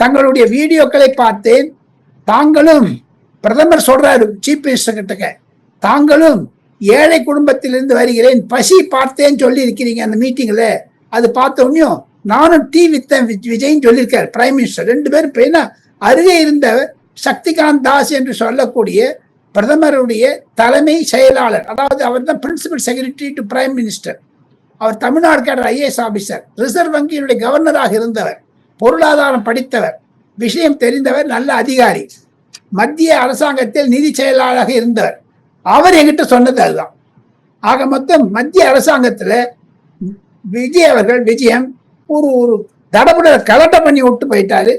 தங்களுடைய வீடியோக்களை பார்த்தேன். தாங்களும் பிரதமர் சொல்றாரு சீஃப் மினிஸ்டர் கிட்ட, தாங்களும் ஏழை குடும்பத்திலிருந்து வருகிறேன், பசி பார்த்தேன்னு சொல்லி இருக்கிறீங்க அந்த மீட்டிங்ல. அது பார்த்த உடனே நானும் டீ வித்தேன் விஜய்ன்னு சொல்லியிருக்காரு பிரைம் மினிஸ்டர். 2 பேரும் பேனா அருகே இருந்த சக்திகாந்த் தாஸ் என்று சொல்லக்கூடிய பிரதமருடைய தலைமை செயலாளர், அதாவது அவர் தான் principal secretary to prime minister. அவர் Tamil Nadu cadre IAS officer, reserve வங்கியினுடைய கவர்னராக இருந்தவர், பொருளாதாரம் படித்தவர், விஷயம் தெரிந்தவர், நல்ல அதிகாரி, மத்திய அரசாங்கத்தில் நிதி செயலாளராக இருந்தவர். அவர் என்கிட்ட சொன்னது அதுதான். ஆக மொத்தம் மத்திய அரசாங்கத்துல விஜயம் ஒரு தடபுட கலட்ட பண்ணி விட்டு போயிட்டாரு.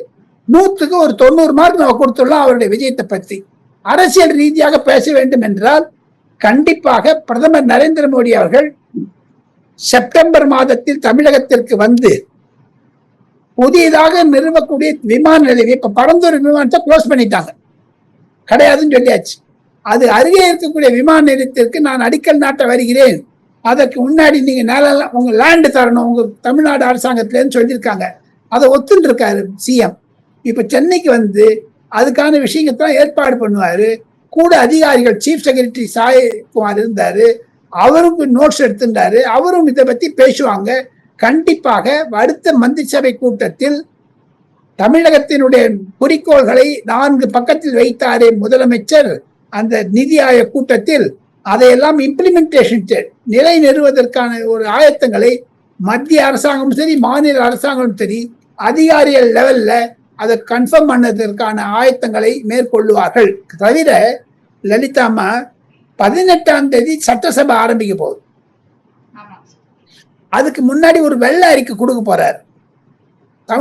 100க்கு ஒரு 90 மார்க் நம்ம கொடுத்துடலாம் அவருடைய விஜயத்தை பற்றி. அரசியல் ரீதியாக பேச வேண்டும் என்றால் கண்டிப்பாக பிரதமர் நரேந்திர மோடி அவர்கள் செப்டம்பர் மாதத்தில் தமிழகத்திற்கு வந்து புதியதாக நிறுவக்கூடிய விமான நிலையம், இப்ப பரந்தூர் விமானத்தை க்ளோஸ் பண்ணிட்டாங்க, கிடையாதுன்னு சொல்லியாச்சு. அது அருகே இருக்கக்கூடிய விமான நிலையத்திற்கு நான் அடிக்கல் நாட்ட வருகிறேன், அதற்கு முன்னாடி நீங்க நிலம் உங்க லேண்டு தரணும் உங்க தமிழ்நாடு அரசாங்கத்திலேன்னு சொல்லியிருக்காங்க. அதை ஒத்துன்னு இருக்காரு சிஎம். இப்ப சென்னைக்கு வந்து அதுக்கான விஷயத்தான் ஏற்பாடு பண்ணுவாரு. கூட அதிகாரிகள் சீஃப் செக்ரட்டரி சாய்குமார் இருந்தாரு, அவருக்கு நோட்ஸ் எடுத்துட்டாரு, அவரும் இதை பத்தி பேசுவாங்க. கண்டிப்பாக அடுத்த மந்திரி சபை கூட்டத்தில் தமிழகத்தினுடைய குறிக்கோள்களை 4 பக்கத்தில் வைத்தாரே முதலமைச்சர் அந்த நிதி ஆயோக் கூட்டத்தில், அதையெல்லாம் இம்ப்ளிமெண்டேஷன் நிலை நிறுவதற்கான ஒரு ஆயத்தங்களை மத்திய அரசாங்கமும் சரி மாநில அரசாங்கமும் சரி அதிகாரிகள் லெவல்ல அதை கன்ஃபார்ம் பண்ணதற்கான ஆயத்தங்களை மேற்கொள்ளுவார்கள். தவிர லலிதாமா 18ஆம் தேதி சட்டசபை ஆரம்பிக்க போகுது. அதுக்கு முன்னாடி ஒரு வெள்ளை அறிக்கை கொடுக்க போறாரு.